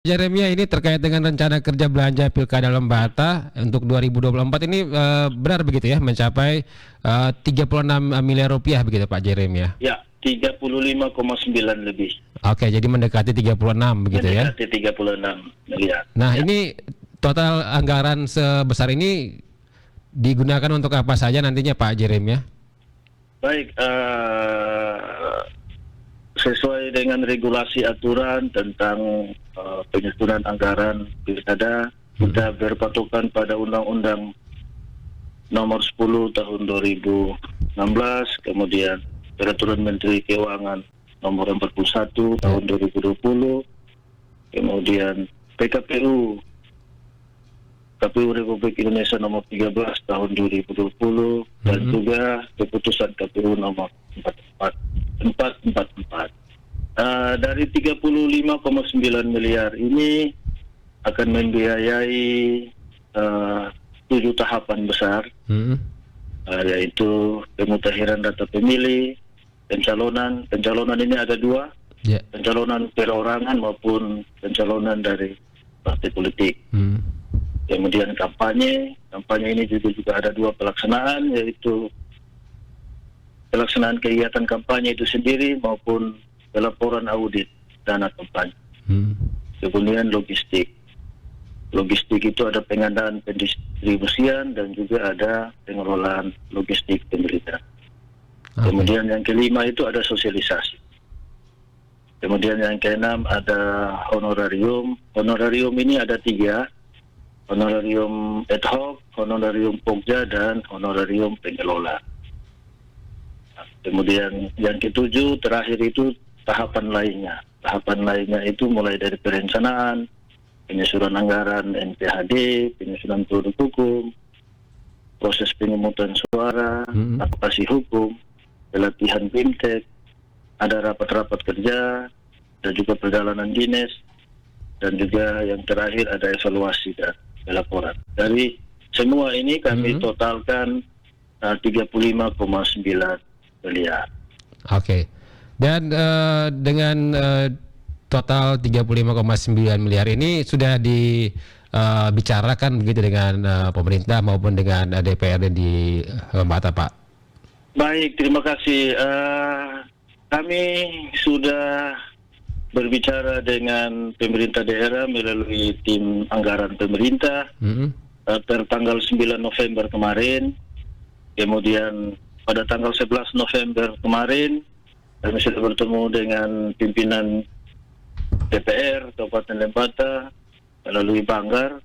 Jeremia, ini terkait dengan rencana kerja belanja Pilkada Lembata untuk 2024 ini benar begitu ya, mencapai 36 miliar rupiah begitu Pak Jeremia? Ya, 35,9 lebih. Oke, jadi mendekati 36 begitu ya? Mendekati 36 miliar. Nah, ya. ini total anggaran sebesar ini digunakan untuk apa saja nantinya Pak Jeremia? Baik, sesuai dengan regulasi aturan tentang penyusunan anggaran pilkada, kita berpatokan pada Undang-Undang Nomor 10 Tahun 2016, kemudian Peraturan Menteri Keuangan Nomor 41 Tahun 2020, kemudian PKPU Republik Indonesia Nomor 13 Tahun 2020, dan juga keputusan KPU Nomor 444. Dari 35,9 miliar ini akan membiayai 7 tahapan besar, yaitu pemutahiran data pemilih, pencalonan ini ada 2, pencalonan perorangan maupun pencalonan dari partai politik. Kemudian kampanye ini juga ada 2 pelaksanaan, yaitu pelaksanaan kegiatan kampanye itu sendiri maupun pelaporan audit dana kampanye. Kemudian logistik itu ada pengadaan, pendistribusian, dan juga ada pengelolaan logistik pemerintah. Kemudian yang kelima itu ada sosialisasi. Kemudian yang keenam ada honorarium. Honorarium ini ada 3, honorarium ad hoc, honorarium pokja, dan honorarium pengelola. Kemudian yang ketujuh terakhir itu tahapan lainnya. Tahapan lainnya itu mulai dari perencanaan, penyusunan anggaran NPHD, penyusunan produk hukum, proses pemungutan suara, advokasi hukum, pelatihan BIMTEK, ada rapat-rapat kerja, dan juga perjalanan dinas, dan juga yang terakhir ada evaluasi dan laporan. Dari semua ini kami totalkan 35,9 miliar. Oke. Dan dengan total 35,9 miliar ini sudah dibicarakan begitu dengan pemerintah maupun dengan DPRD di Lembata, Pak? Baik, terima kasih. Kami sudah berbicara dengan pemerintah daerah melalui tim anggaran pemerintah per tanggal 9 November kemarin. Kemudian pada tanggal 11 November kemarin kami sudah bertemu dengan pimpinan DPR Kabupaten Lembata melalui Banggar,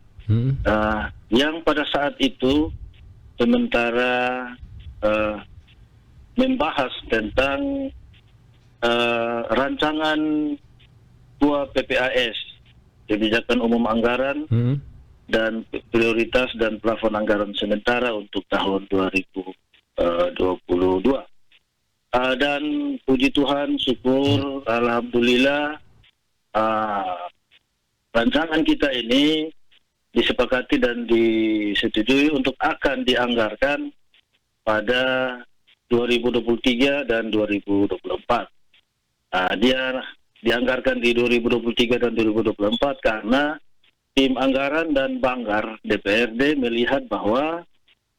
yang pada saat itu sementara membahas tentang rancangan 2 PPAS, kebijakan umum anggaran, dan prioritas dan plafon anggaran sementara untuk tahun 2022. Dan puji Tuhan, syukur, alhamdulillah, rancangan kita ini disepakati dan disetujui untuk akan dianggarkan pada 2023 dan 2024. Dia dianggarkan di 2023 dan 2024 karena tim anggaran dan Banggar DPRD melihat bahwa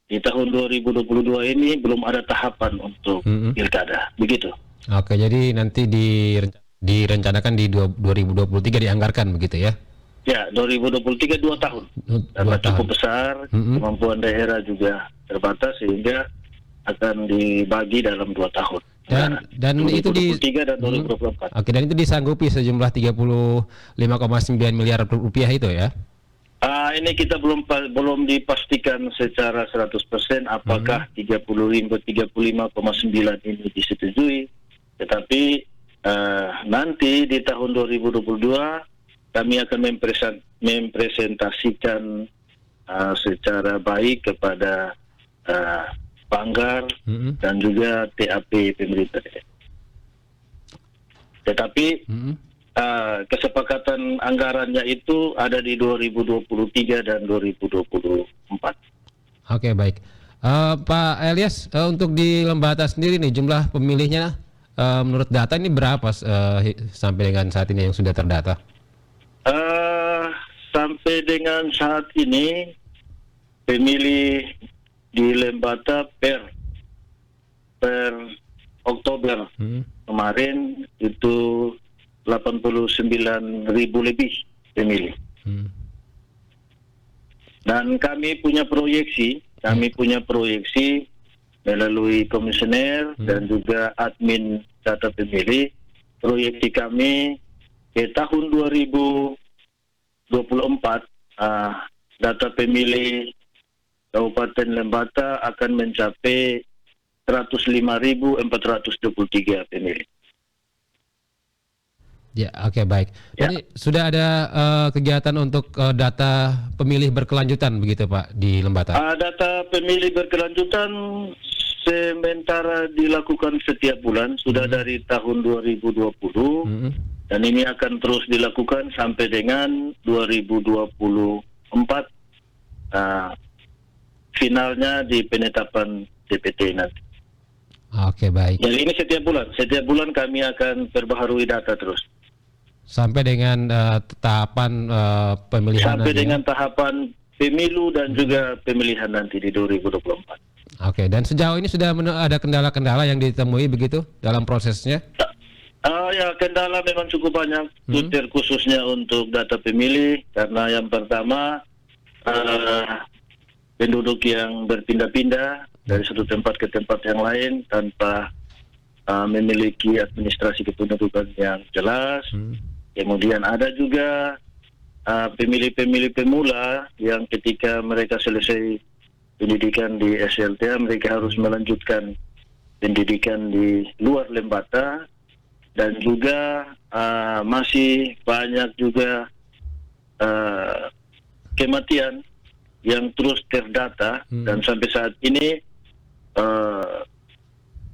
di tahun 2022 ini belum ada tahapan untuk pilkada, begitu. Oke, jadi nanti direncanakan di 2023 dianggarkan begitu ya? Ya, 2023 2 tahun. Karena cukup besar, kemampuan daerah juga terbatas sehingga akan dibagi dalam 2 tahun. Dan itu 2023 dan 2024. Oke, dan itu disanggupi sejumlah 35,9 miliar rupiah itu ya? Ini kita belum dipastikan secara 100% apakah 35,9 ini disetujui. Tetapi nanti di tahun 2022 kami akan mempresentasikan secara baik kepada Banggar dan juga TAP pemerintah. Tetapi kesepakatan anggarannya itu ada di 2023 dan 2024. Oke, baik. Pak Elias, untuk di Lembata sendiri nih jumlah pemilihnya menurut data ini berapa sampai dengan saat ini yang sudah terdata? Sampai dengan saat ini pemilih di Lembata per Oktober kemarin itu 89.000 lebih pemilih. Dan kami punya proyeksi melalui komisioner dan juga admin data pemilih. Proyeksi kami ke tahun 2024 data pemilih Kabupaten Lembata akan mencapai 105.423 pemilih. Ya, oke, baik. Ya. Jadi sudah ada kegiatan untuk data pemilih berkelanjutan begitu Pak di Lembata? Data pemilih berkelanjutan sementara dilakukan setiap bulan, sudah dari tahun 2020 dan ini akan terus dilakukan sampai dengan 2024 finalnya di penetapan DPT nanti. Oke, baik. Jadi ini setiap bulan kami akan perbaharui data terus. Sampai dengan tahapan pemilihan Sampai nanti, dengan tahapan pemilu dan juga pemilihan nanti di 2024. Oke, dan sejauh ini sudah ada kendala-kendala yang ditemui begitu dalam prosesnya? Ya, kendala memang cukup banyak, khususnya untuk data pemilih, karena yang pertama penduduk yang berpindah-pindah dari satu tempat ke tempat yang lain tanpa memiliki administrasi kependudukan yang jelas. Kemudian ada juga pemilih-pemilih pemula yang ketika mereka selesai pendidikan di SLTA, mereka harus melanjutkan pendidikan di luar Lembata, dan juga masih banyak juga kematian yang terus terdata, dan sampai saat ini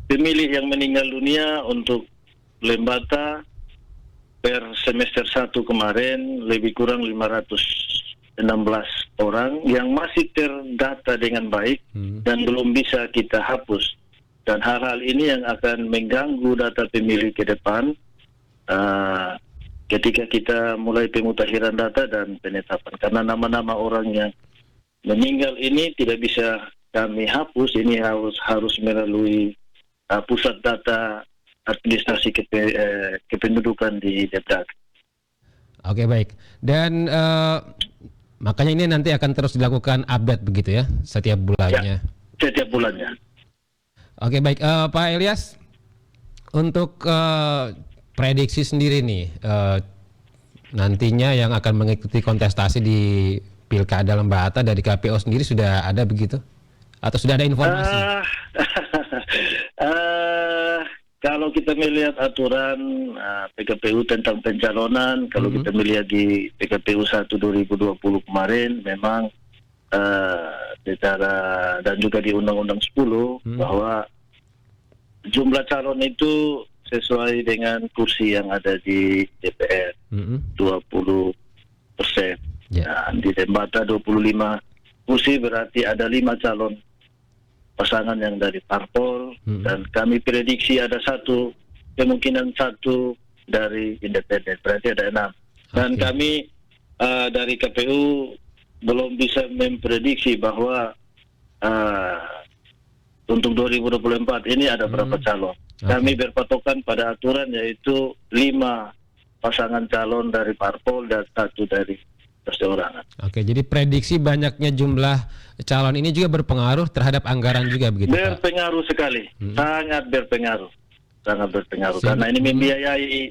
pemilih yang meninggal dunia untuk Lembata per semester 1 kemarin lebih kurang 516 orang yang masih terdata dengan baik dan belum bisa kita hapus. Dan hal-hal ini yang akan mengganggu data pemilih ke depan ketika kita mulai pemutakhiran data dan penetapan. Karena nama-nama orang yang meninggal ini tidak bisa kami hapus, ini harus melalui pusat data administrasi kependudukan di Depdak. Oke, baik. Dan makanya ini nanti akan terus dilakukan update begitu ya setiap bulannya? Ya, setiap bulannya. Oke, baik. Pak Ilyas, untuk prediksi sendiri nih, nantinya yang akan mengikuti kontestasi di Pilkada Lembata dari KPO sendiri sudah ada begitu? Atau sudah ada informasi? Kalau kita melihat aturan PKPU tentang pencalonan, kalau kita melihat di PKPU 1 2020 kemarin, memang secara dan juga di Undang-Undang 10 bahwa jumlah calon itu sesuai dengan kursi yang ada di DPR 20%. Nah, di Lembata 25 kursi, berarti ada 5 calon pasangan yang dari parpol, dan kami prediksi ada kemungkinan satu dari independen, berarti ada 6. Dan kami dari KPU belum bisa memprediksi bahwa untuk 2024 ini ada berapa calon. Kami berpatokan pada aturan, yaitu 5 pasangan calon dari parpol dan 1 dari perseorangan. Oke, jadi prediksi banyaknya jumlah calon ini juga berpengaruh terhadap anggaran juga begitu, Pak? Berpengaruh sekali, sangat berpengaruh. Karena ini membiayai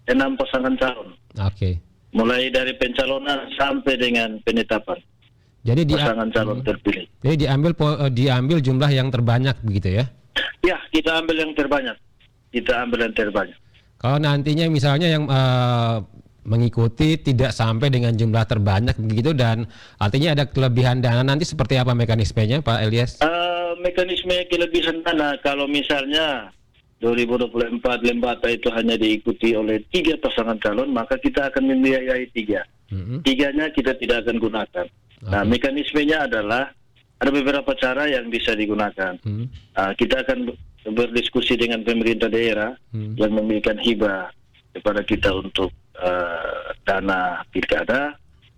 6 pasangan calon. Oke. Mulai dari pencalonan sampai dengan penetapan. Jadi pasangan calon terpilih. Jadi diambil jumlah yang terbanyak begitu ya? Ya, kita ambil yang terbanyak. Kalau nantinya misalnya yang mengikuti tidak sampai dengan jumlah terbanyak begitu, dan artinya ada kelebihan dana, nanti seperti apa mekanismenya, Pak Ilyas? Mekanisme kelebihan dana, kalau misalnya 2024 Lembata itu hanya diikuti oleh 3 pasangan calon, maka kita akan membiayai 3. 3-nya kita tidak akan gunakan. Nah, mekanismenya adalah ada beberapa cara yang bisa digunakan. Kita akan berdiskusi dengan pemerintah daerah yang memberikan hibah kepada kita untuk dana pilkada.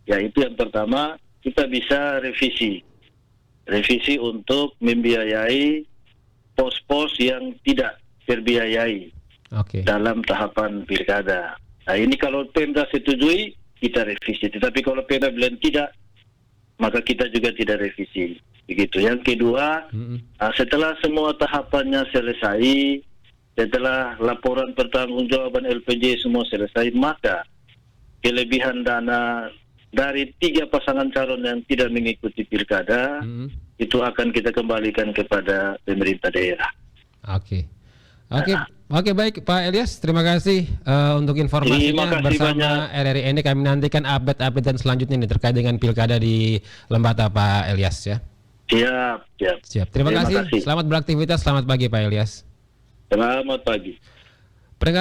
yaitu yang pertama kita bisa revisi untuk membiayai pos-pos yang tidak terbiayai Oke. dalam tahapan pilkada. Nah ini kalau Pemda setujui, kita revisi. Tetapi kalau Pemda bilang tidak, maka kita juga tidak revisi. Begitu. Yang kedua, setelah semua tahapannya selesai, setelah laporan pertanggungjawaban LPJ semua selesai, maka kelebihan dana dari 3 pasangan calon yang tidak mengikuti pilkada itu akan kita kembalikan kepada pemerintah daerah. Oke. Oke, baik Pak Elias, terima kasih untuk informasinya. Terima kasih bersama banyak. RRI ini kami nantikan update-update dan selanjutnya nih terkait dengan pilkada di Lembata Pak Elias ya. Siap. Siap. Terima kasih. Selamat beraktivitas. Selamat pagi Pak Elias. Selamat pagi.